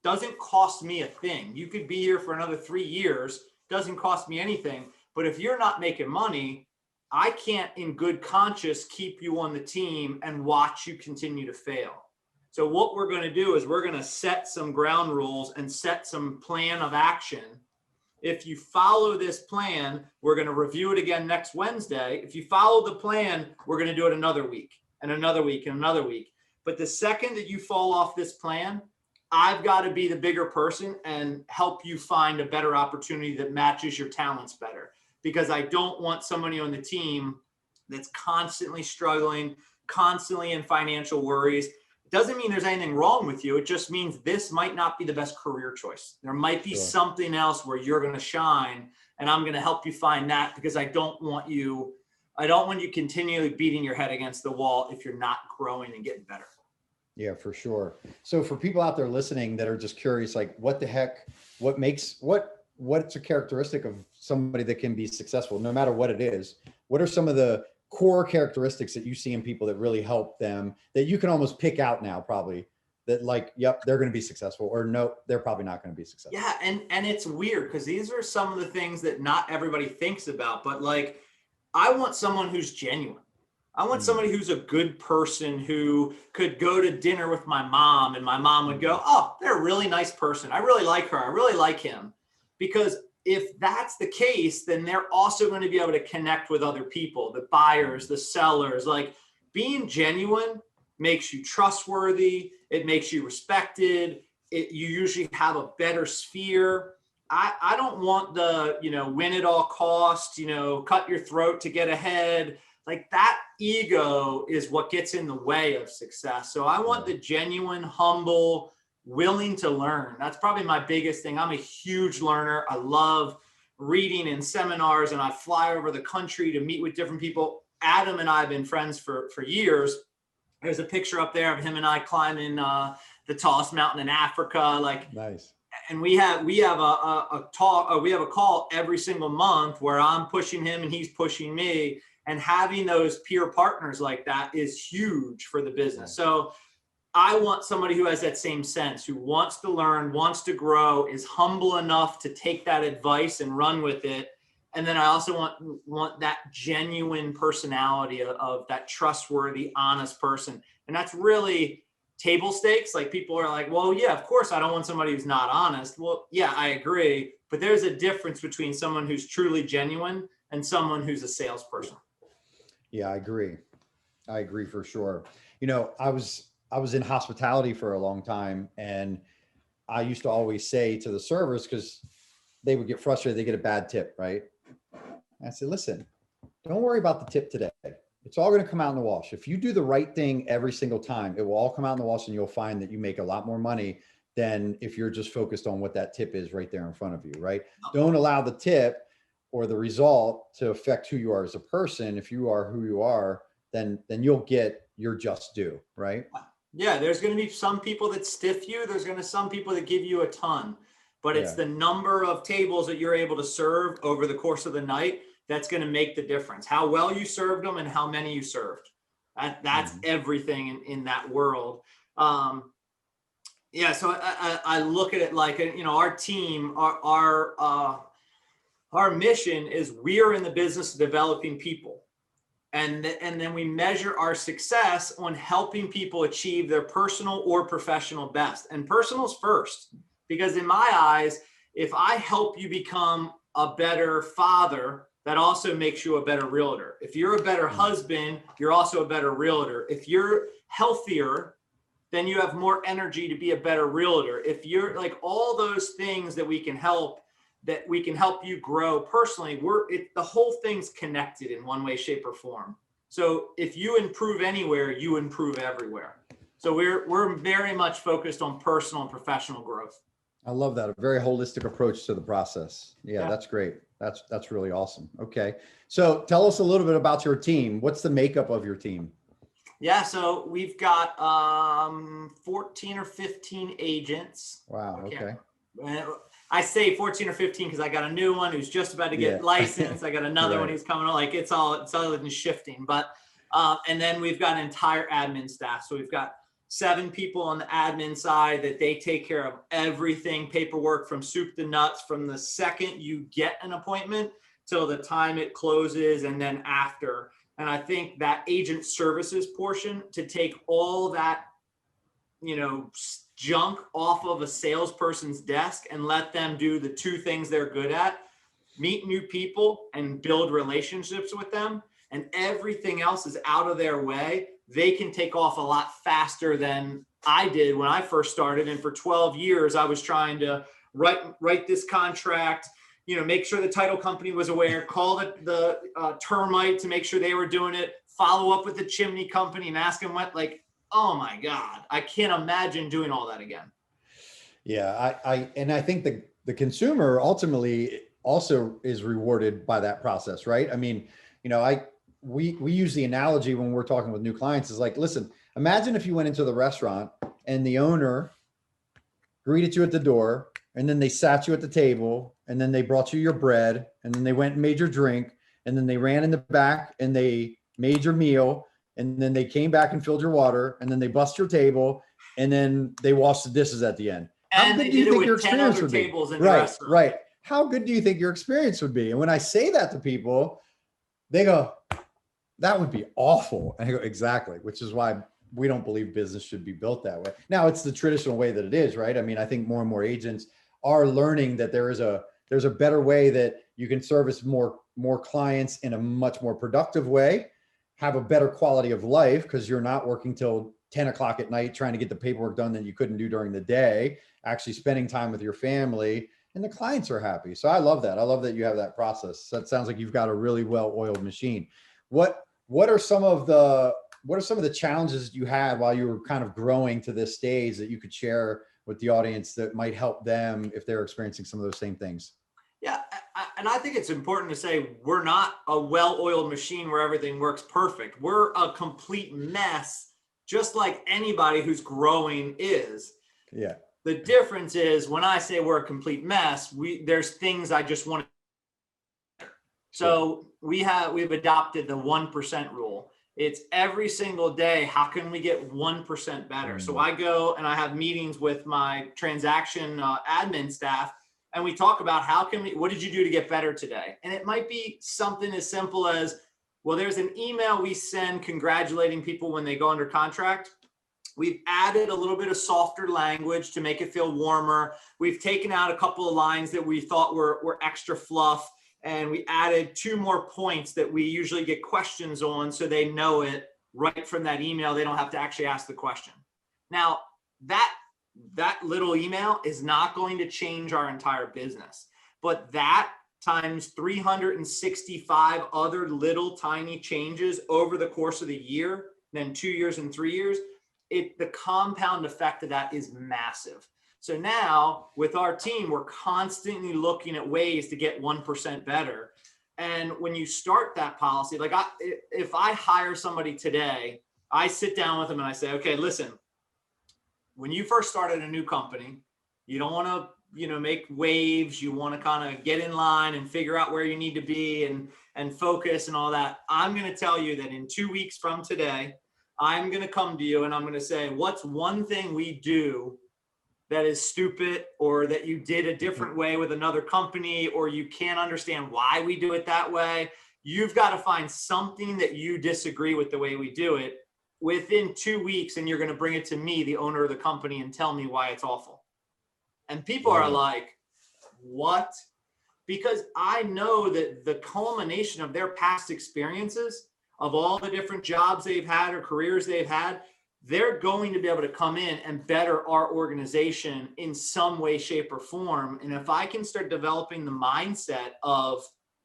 doesn't cost me a thing. You could be here for another 3 years, doesn't cost me anything. But if you're not making money, I can't in good conscience keep you on the team and watch you continue to fail. So what we're going to do is we're going to set some ground rules and set some plan of action. If you follow this plan, we're going to review it again next Wednesday. If you follow the plan, we're going to do it another week and another week and another week. But the second that you fall off this plan, I've got to be the bigger person and help you find a better opportunity that matches your talents better. Because I don't want somebody on the team that's constantly struggling, constantly in financial worries. It doesn't mean there's anything wrong with you. It just means this might not be the best career choice. There might be something else where you're going to shine, and I'm going to help you find that because I don't want you continually beating your head against the wall if you're not growing and getting better. Yeah, for sure. So for people out there listening that are just curious, like what the heck, what's a characteristic of somebody that can be successful, no matter what it is? What are some of the core characteristics that you see in people that really help them that you can almost pick out now, probably that like, yep, they're going to be successful, or no, they're probably not going to be successful? Yeah. And it's weird because these are some of the things that not everybody thinks about, but like, I want someone who's genuine. I want somebody who's a good person who could go to dinner with my mom and my mom would go, oh, they're a really nice person. I really like her. I really like him. Because if that's the case, then they're also going to be able to connect with other people, the buyers, the sellers. Like being genuine makes you trustworthy. It makes you respected. You usually have a better sphere. I don't want the, win at all costs, cut your throat to get ahead. Like that ego is what gets in the way of success. So I want the genuine, humble, willing to learn. That's probably my biggest thing. I'm a huge learner. I love reading in seminars and I fly over the country to meet with different people. Adam and I have been friends for years. There's a picture up there of him and I climbing the tallest mountain in Africa. Like, nice. And we have a call every single month where I'm pushing him and he's pushing me. And having those peer partners like that is huge for the business. So I want somebody who has that same sense, who wants to learn, wants to grow, is humble enough to take that advice and run with it. And then I also want that genuine personality of that trustworthy, honest person. And that's really table stakes. Like people are like, well, yeah, of course I don't want somebody who's not honest. Well, yeah, I agree. But there's a difference between someone who's truly genuine and someone who's a salesperson. Yeah, I agree for sure. I was in hospitality for a long time, and I used to always say to the servers, because they would get frustrated, they get a bad tip, right? I said, listen, don't worry about the tip today. It's all going to come out in the wash. If you do the right thing every single time, it will all come out in the wash, and you'll find that you make a lot more money than if you're just focused on what that tip is right there in front of you, right? Don't allow the tip or the result to affect who you are as a person. If you are who you are, then you'll get your just due, right? Yeah, there's going to be some people that stiff you. There's going to be some people that give you a ton, but it's the number of tables that you're able to serve over the course of the night that's going to make the difference. How well you served them and how many you served. That's everything in that world. Yeah, so I look at it like, you know, our team, our mission is we are in the business of developing people. And then we measure our success on helping people achieve their personal or professional best. And personal's first, because in my eyes, if I help you become a better father, that also makes you a better realtor. If you're a better husband, you're also a better realtor. If you're healthier, then you have more energy to be a better realtor. If you're like all those things that we can help you grow personally, the whole thing's connected in one way, shape, or form. So if you improve anywhere, you improve everywhere. So we're very much focused on personal and professional growth. I love that. A very holistic approach to the process. Yeah, Yeah. that's great. That's really awesome. Okay. So tell us a little bit about your team. What's the makeup of your team? Yeah, so we've got 14 or 15 agents. Wow. Okay. I say 14 or 15 because I got a new one who's just about to get licensed. I got another one who's coming on. Like it's all shifting. But and then we've got an entire admin staff. So we've got 7 people on the admin side that they take care of everything, paperwork from soup to nuts, from the second you get an appointment till the time it closes and then after. And I think that agent services portion, to take all that, you know, junk off of a salesperson's desk and let them do the 2 things they're good at, meet new people and build relationships with them, and everything else is out of their way, they can take off a lot faster than I did when I first started. And for 12 years, I was trying to write this contract, you know, make sure the title company was aware, call the termite to make sure they were doing it, follow up with the chimney company and ask them what, like, oh my God, I can't imagine doing all that again. Yeah, I think the consumer ultimately also is rewarded by that process, right? I mean, you know, we use the analogy when we're talking with new clients is like, listen, imagine if you went into the restaurant and the owner greeted you at the door, and then they sat you at the table, and then they brought you your bread, and then they went and made your drink, and then they ran in the back and they made your meal, and then they came back and filled your water, and then they bussed your table, and then they washed the dishes at the end. How good do you think your experience would be? Right. How good do you think your experience would be? And when I say that to people, they go, that would be awful. And I go, exactly, which is why we don't believe business should be built that way. Now, it's the traditional way that it is, right? I mean, I think more and more agents are learning that there's a better way that you can service more clients in a much more productive way, have a better quality of life because you're not working till 10 o'clock at night trying to get the paperwork done that you couldn't do during the day, actually spending time with your family, and the clients are happy. So I love that. I love that you have that process. That sounds like you've got a really well-oiled machine. What are some of the challenges you had while you were kind of growing to this stage that you could share with the audience that might help them if they're experiencing some of those same things? Yeah, and I think it's important to say we're not a well-oiled machine where everything works perfect. We're a complete mess, just like anybody who's growing is. Yeah. The difference is when I say we're a complete mess, there's things I just want to. So we've adopted the 1% rule. It's every single day, how can we get 1% better? So I go and I have meetings with my transaction admin staff, and we talk about what did you do to get better today? And it might be something as simple as, well, there's an email we send congratulating people when they go under contract. We've added a little bit of softer language to make it feel warmer. We've taken out a couple of lines that we thought were extra fluff. And we added 2 more points that we usually get questions on, so they know it right from that email. They don't have to actually ask the question. Now, that little email is not going to change our entire business, but that times 365 other little tiny changes over the course of the year, then 2 years and 3 years, the compound effect of that is massive. So now with our team, we're constantly looking at ways to get 1% better. And when you start that policy, like if I hire somebody today, I sit down with them and I say, okay, listen, when you first started a new company, you don't want to, make waves. You want to kind of get in line and figure out where you need to be and focus and all that. I'm going to tell you that in 2 weeks from today, I'm going to come to you and I'm going to say, what's one thing we do that is stupid, or that you did a different way with another company, or you can't understand why we do it that way. You've got to find something that you disagree with the way we do it within 2 weeks, and you're going to bring it to me, the owner of the company, and tell me why it's awful. And people are like, what? Because I know that the culmination of their past experiences, of all the different jobs they've had or careers they've had, they're going to be able to come in and better our organization in some way, shape, or form. And if I can start developing the mindset of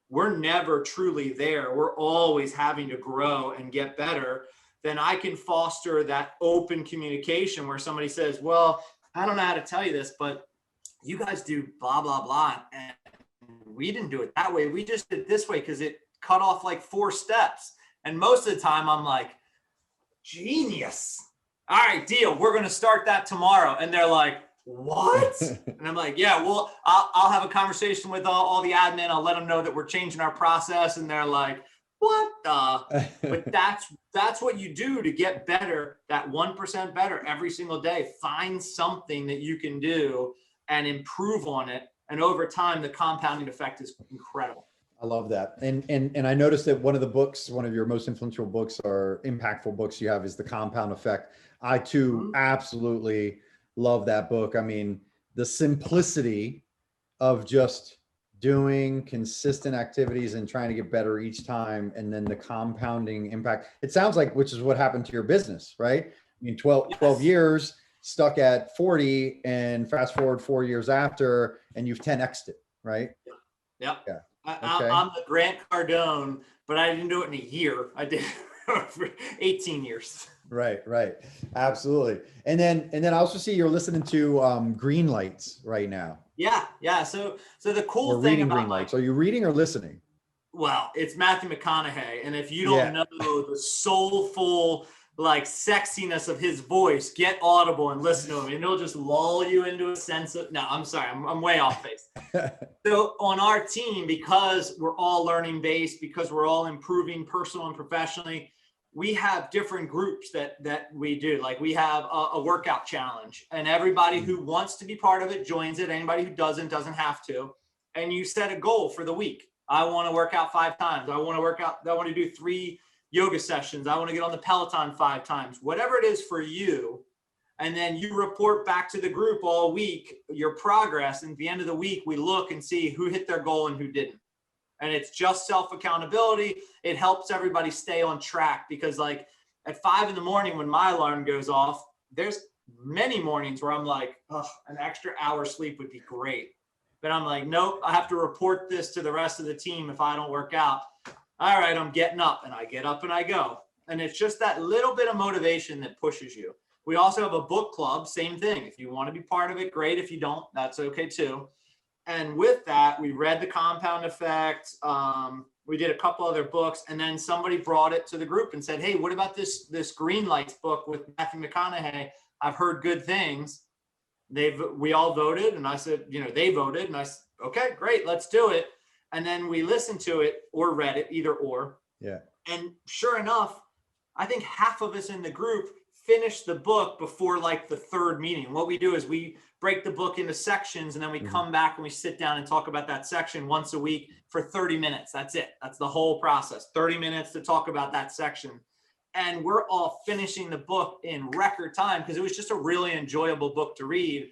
we're never truly there, we're always having to grow and get better, then I can foster that open communication where somebody says, well, I don't know how to tell you this, but you guys do blah, blah, blah. And we didn't do it that way. We just did it this way because it cut off like 4 steps. And most of the time I'm like, genius. All right, deal. We're going to start that tomorrow. And they're like, what? And I'm like, yeah, well, I'll have a conversation with all the admin. I'll let them know that we're changing our process. And they're like, what the? But that's what you do to get better, that 1% better every single day. Find something that you can do and improve on it. And over time, the compounding effect is incredible. I love that. And I noticed that one of the books, one of your most influential books or impactful books you have is The Compound Effect. I too absolutely love that book. I mean, the simplicity of just doing consistent activities and trying to get better each time, and then the compounding impact. It sounds like, which is what happened to your business, right? I mean, 12 years stuck at 40, and fast forward 4 years after, and you've 10x'd it, right? Yep. Yeah. I'm the Grant Cardone, but I didn't do it in a year. I did it for 18 years. Right. Absolutely. And then I also see you're listening to Green Lights right now. Yeah. So the cool thing reading about Green Lights. Are you reading or listening? Well, it's Matthew McConaughey. And if you don't know the soulful, like, sexiness of his voice, get Audible and listen to him, and it'll just lull you into a sense of, no, I'm sorry, I'm way off base. So on our team, because we're all learning based, because we're all improving personal and professionally, we have different groups that we do. Like, we have a workout challenge, and everybody who wants to be part of it joins it. Anybody who doesn't have to. And you set a goal for the week. I want to work out 5 times. I want to do 3 yoga sessions. I want to get on the Peloton 5 times, whatever it is for you. And then you report back to the group all week, your progress. And at the end of the week, we look and see who hit their goal and who didn't. And it's just self-accountability. It helps everybody stay on track, because like at 5 a.m. when my alarm goes off, there's many mornings where I'm like, oh, an extra hour sleep would be great. But I'm like, nope, I have to report this to the rest of the team if I don't work out. All right, I'm getting up, and I get up and I go. And it's just that little bit of motivation that pushes you. We also have a book club, same thing. If you want to be part of it, great. If you don't, that's okay too. And with that, we read The Compound Effect. We did a couple other books, and then somebody brought it to the group and said, hey, what about this Green Lights book with Matthew McConaughey? I've heard good things. We all voted, and I said, they voted, and I said, okay, great, let's do it. And then we listened to it or read it, either or. Yeah. And sure enough, I think half of us in the group finished the book before like the 3rd meeting. What we do is we break the book into sections, and then we come back and we sit down and talk about that section once a week for 30 minutes. That's it. That's the whole process. 30 minutes to talk about that section. And we're all finishing the book in record time because it was just a really enjoyable book to read.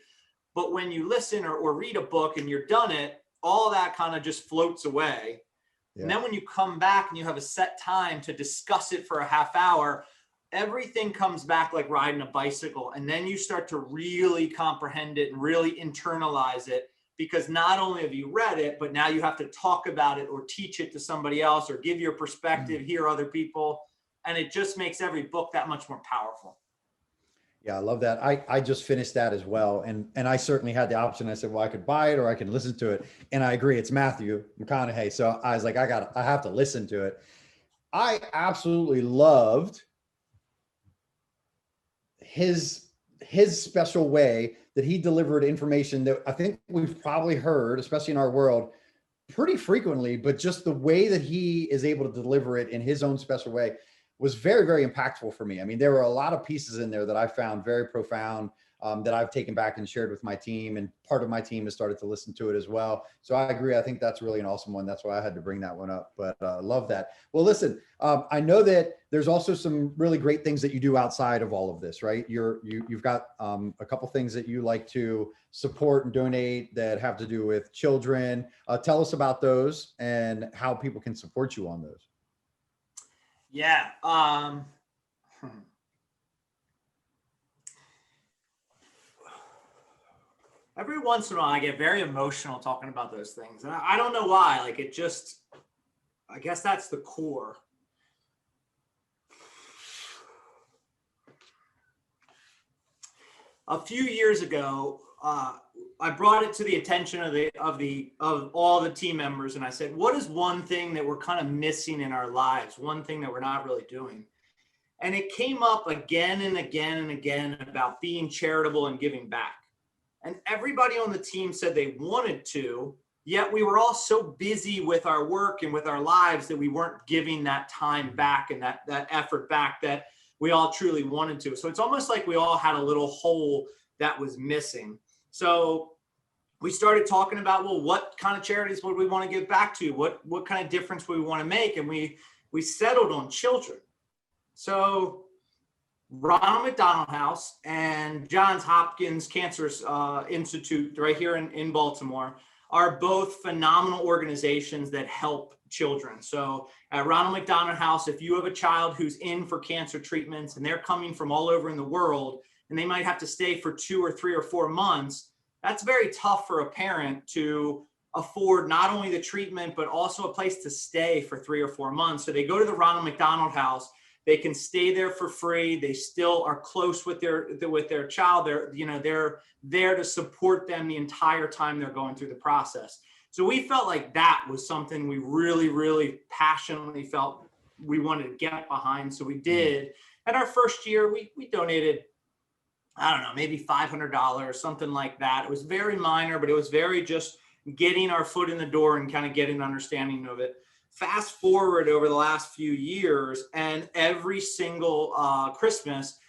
But when you listen or read a book and you're done it, all that kind of just floats away. Yeah. And then when you come back and you have a set time to discuss it for a half hour, everything comes back like riding a bicycle. And then you start to really comprehend it and really internalize it, because not only have you read it, but now you have to talk about it or teach it to somebody else or give your perspective, hear other people. And it just makes every book that much more powerful. Yeah, I love that. I just finished that as well. And I certainly had the option. I said, well, I could buy it or I can listen to it. And I agree, it's Matthew McConaughey. So I was like, I have to listen to it. I absolutely loved his special way that he delivered information that I think we've probably heard, especially in our world, pretty frequently, but just the way that he is able to deliver it in his own special way was very, very impactful for me. I mean, there were a lot of pieces in there that I found very profound. that I've taken back and shared with my team, and part of my team has started to listen to it as well. So I agree. I think that's really an awesome one. That's why I had to bring that one up, but love that. Well, listen, I know that there's also some really great things that you do outside of all of this, right? You've got a couple things that you like to support and donate that have to do with children. Tell us about those and how people can support you on those. Yeah. Every once in a while, I get very emotional talking about those things. And I don't know why. Like, it just, I guess that's the core. A few years ago, I brought it to the attention of all the team members, and I said, what is one thing that we're kind of missing in our lives? One thing that we're not really doing. And it came up again and again and again about being charitable and giving back. And everybody on the team said they wanted to, yet we were all so busy with our work and with our lives that we weren't giving that time back and that effort back that we all truly wanted to. So it's almost like we all had a little hole that was missing. So we started talking about, well, what kind of charities would we want to give back to? What kind of difference would we want to make? And we settled on children. So Ronald McDonald House and Johns Hopkins Cancer Institute right here in Baltimore are both phenomenal organizations that help children. So at Ronald McDonald House, if you have a child who's in for cancer treatments and they're coming from all over in the world and they might have to stay for 2 or 3 or 4 months, that's very tough for a parent to afford not only the treatment, but also a place to stay for 3 or 4 months. So they go to the Ronald McDonald House. They can stay there for free. They still are close with their child. They're there to support them the entire time they're going through the process. So we felt like that was something we really, really passionately felt we wanted to get behind. So we did. And our first year, we donated, I don't know, maybe $500, something like that. It was very minor, but it was very just getting our foot in the door and kind of getting an understanding of it. Fast forward over the last few years, and every single Christmas,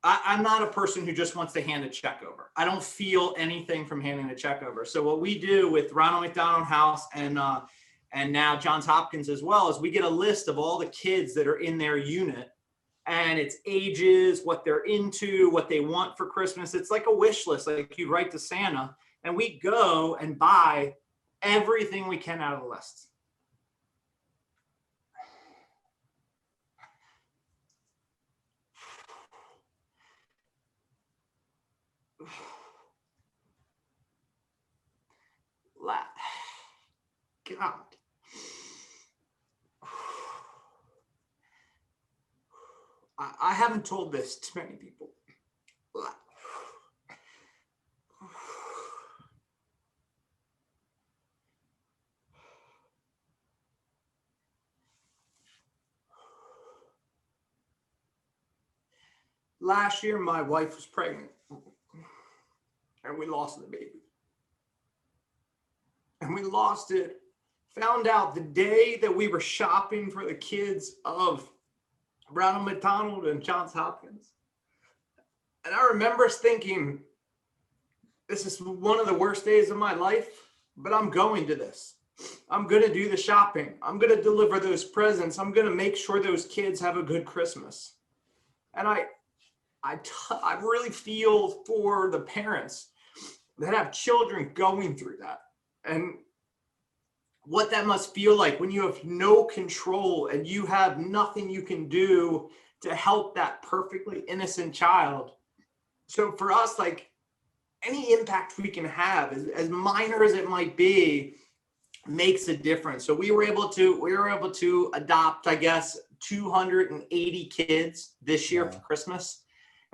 I'm not a person who just wants to hand a check over. I don't feel anything from handing a check over. So what we do with Ronald McDonald House and now Johns Hopkins as well is we get a list of all the kids that are in their unit, and it's ages, what they're into, what they want for Christmas. It's like a wish list, like you write to Santa, and we go and buy everything we can out of the list. God. I haven't told this to many people. Last year, my wife was pregnant, and we lost the baby. And we lost it, found out the day that we were shopping for the kids of Ronald McDonald and Johns Hopkins. And I remember thinking, this is one of the worst days of my life, but I'm going to this. I'm going to do the shopping. I'm going to deliver those presents. I'm going to make sure those kids have a good Christmas. And I really feel for the parents that have children going through that. And what that must feel like when you have no control and you have nothing you can do to help that perfectly innocent child. So for us, like, any impact we can have, as minor as it might be, makes a difference. So we were able to adopt, I guess, 280 kids this year for Christmas,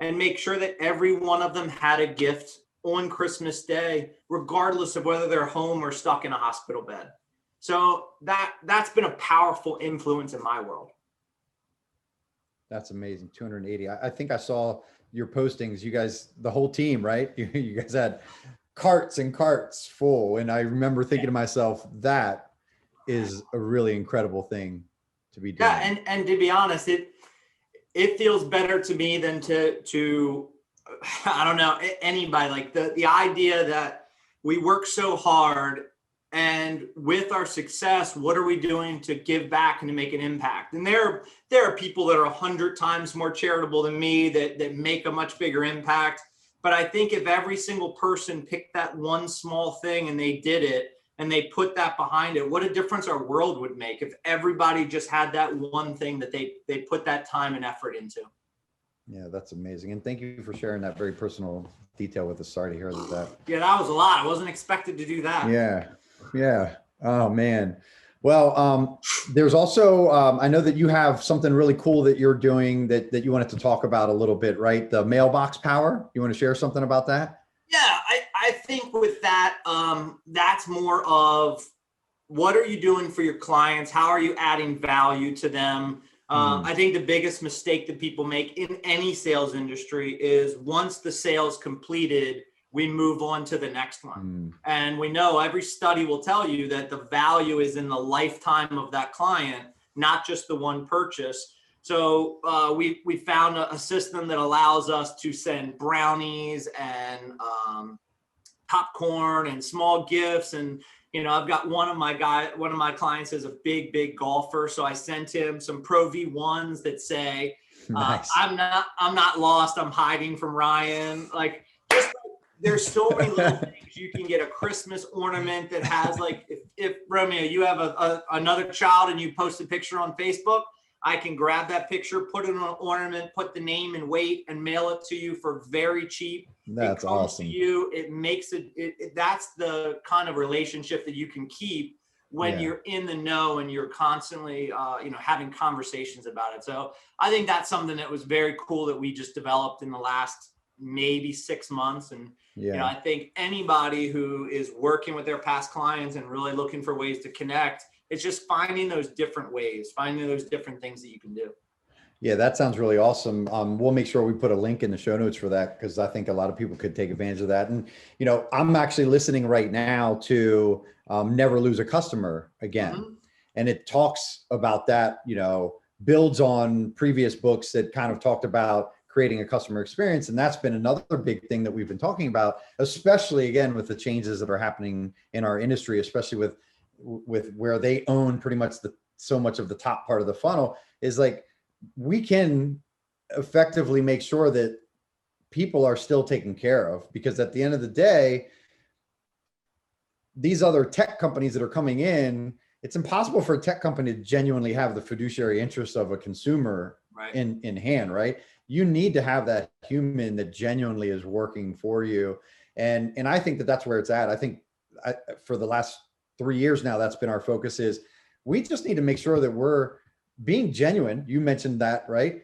and make sure that every one of them had a gift on Christmas Day, regardless of whether they're home or stuck in a hospital bed. So that's been a powerful influence in my world. That's amazing. 280. I think I saw your postings. You guys, the whole team, right? You guys had carts and carts full. And I remember thinking to myself, that is a really incredible thing to be doing. Yeah, and to be honest, it feels better to me than to I don't know, anybody, like the idea that we work so hard, and with our success, what are we doing to give back and to make an impact? And there are people that are 100 times more charitable than me that make a much bigger impact. But I think if every single person picked that one small thing and they did it and they put that behind it, what a difference our world would make if everybody just had that one thing that they put that time and effort into. Yeah, that's amazing. And thank you for sharing that very personal detail with us. Sorry to hear that. Yeah, that was a lot. I wasn't expected to do that. Yeah. Yeah. Oh man. Well, there's also, I know that you have something really cool that you're doing that you wanted to talk about a little bit, right? The mailbox power. You want to share something about that? Yeah, I think with that, that's more of what are you doing for your clients? How are you adding value to them? I think the biggest mistake that people make in any sales industry is once the sale's completed, we move on to the next one. And we know every study will tell you that the value is in the lifetime of that client, not just the one purchase. So we found a system that allows us to send brownies and popcorn and small gifts. And I've got one of my clients is a big golfer, so I sent him some Pro V1s that say, nice. I'm not lost, I'm hiding from Ryan. Like, just there's so many little things. You can get a Christmas ornament that has, like, if Romeo, you have another child and you post a picture on Facebook, I can grab that picture, put it on an ornament, put the name and weight, and mail it to you for very cheap. That's awesome. To you, it makes it. That's the kind of relationship that you can keep when you're in the know and you're constantly, having conversations about it. So I think that's something that was very cool that we just developed in the last maybe 6 months. And I think anybody who is working with their past clients and really looking for ways to connect, it's just finding those different ways, finding those different things that you can do. Yeah, that sounds really awesome. We'll make sure we put a link in the show notes for that, because I think a lot of people could take advantage of that. And, I'm actually listening right now to Never Lose a Customer Again. And it talks about that, builds on previous books that kind of talked about creating a customer experience. And that's been another big thing that we've been talking about, especially again, with the changes that are happening in our industry, especially with where they own pretty much so much of the top part of the funnel, is like, we can effectively make sure that people are still taken care of, because at the end of the day, these other tech companies that are coming in, it's impossible for a tech company to genuinely have the fiduciary interest of a consumer in hand, right? You need to have that human that genuinely is working for you. And I think that that's where it's at. I think for the last 3 years now, that's been our focus, is we just need to make sure that we're being genuine. You mentioned that, right?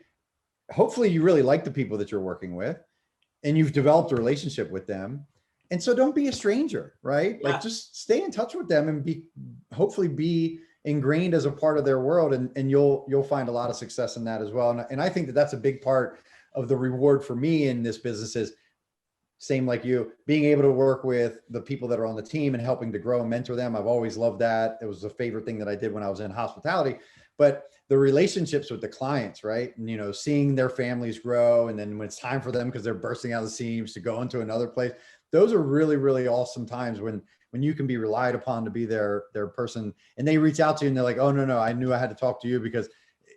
Hopefully you really like the people that you're working with and you've developed a relationship with them. And so don't be a stranger, right? Yeah. Like, just stay in touch with them and hopefully be ingrained as a part of their world. And you'll find a lot of success in that as well. And I think that that's a big part of the reward for me in this business, is same like you, being able to work with the people that are on the team and helping to grow and mentor them. I've always loved that. It was a favorite thing that I did when I was in hospitality. But the relationships with the clients, right? And, seeing their families grow. And then when it's time for them, because they're bursting out of the seams, to go into another place, those are really, really awesome times when you can be relied upon to be their person. And they reach out to you and they're like, oh, no, I knew I had to talk to you, because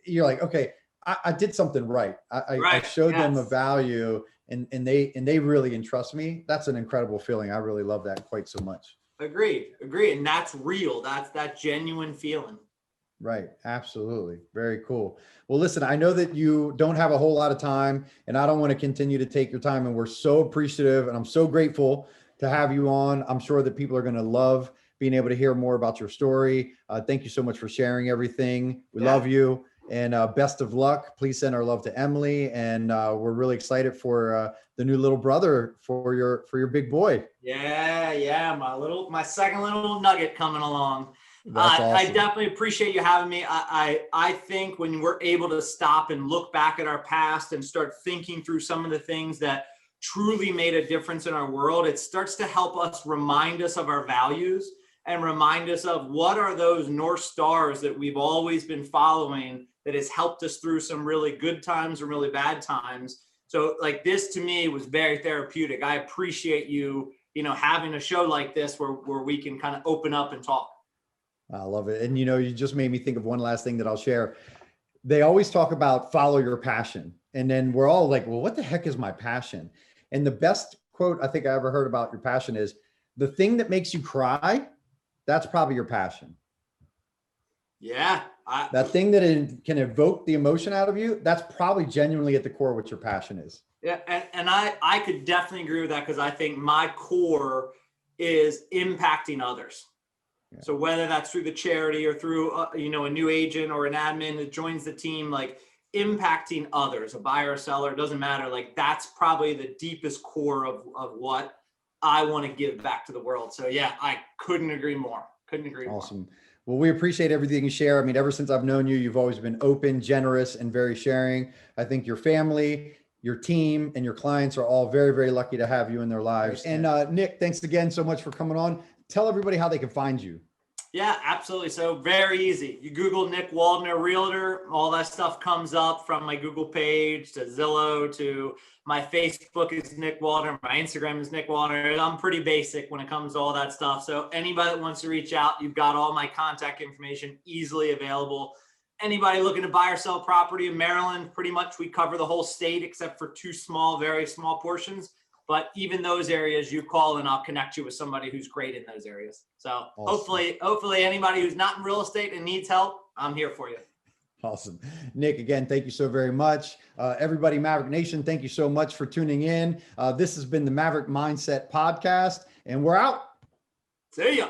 you're like, okay, I did something right. I showed them a value, and they really entrust me. That's an incredible feeling. I really love that quite so much. Agreed. And that's real. That's that genuine feeling. Right. Absolutely. Very cool. Well, listen, I know that you don't have a whole lot of time, and I don't want to continue to take your time, and we're so appreciative, and I'm so grateful to have you on. I'm sure that people are going to love being able to hear more about your story. Thank you so much for sharing everything. We love you, and best of luck. Please send our love to Emily, and we're really excited for the new little brother for your big boy. Yeah. My second little nugget coming along. That's awesome. I definitely appreciate you having me. I think when we're able to stop and look back at our past and start thinking through some of the things that truly made a difference in our world, it starts to help us remind us of our values and remind us of what are those North Stars that we've always been following that has helped us through some really good times and really bad times. So like this to me was very therapeutic. I appreciate you, having a show like this where we can kind of open up and talk. I love it. And you just made me think of one last thing that I'll share. They always talk about follow your passion. And then we're all like, well, what the heck is my passion? And the best quote I think I ever heard about your passion is, the thing that makes you cry, that's probably your passion. Yeah. That thing that can evoke the emotion out of you, that's probably genuinely at the core what your passion is. Yeah. And I could definitely agree with that, because I think my core is impacting others. Yeah. So whether that's through the charity or through, a new agent or an admin that joins the team, like impacting others, a buyer or seller, it doesn't matter. Like that's probably the deepest core of what I want to give back to the world. So yeah, I couldn't agree more. Awesome. Well, we appreciate everything you share. I mean, ever since I've known you, you've always been open, generous, and very sharing. I think your family, your team, and your clients are all very, very lucky to have you in their lives. And Nick, thanks again so much for coming on. Tell everybody how they can find you. Yeah, absolutely. So very easy. You Google Nick Waldner Realtor, all that stuff comes up, from my Google page to Zillow to my Facebook is Nick Waldner. My Instagram is Nick Waldner. I'm pretty basic when it comes to all that stuff. So anybody that wants to reach out, you've got all my contact information easily available. Anybody looking to buy or sell property in Maryland, pretty much we cover the whole state except for two very small portions. But even those areas, you call and I'll connect you with somebody who's great in those areas. So awesome. Hopefully anybody who's not in real estate and needs help, I'm here for you. Awesome. Nick, again, thank you so very much. Everybody, Maverick Nation, thank you so much for tuning in. This has been the Maverick Mindset Podcast, and we're out. See ya.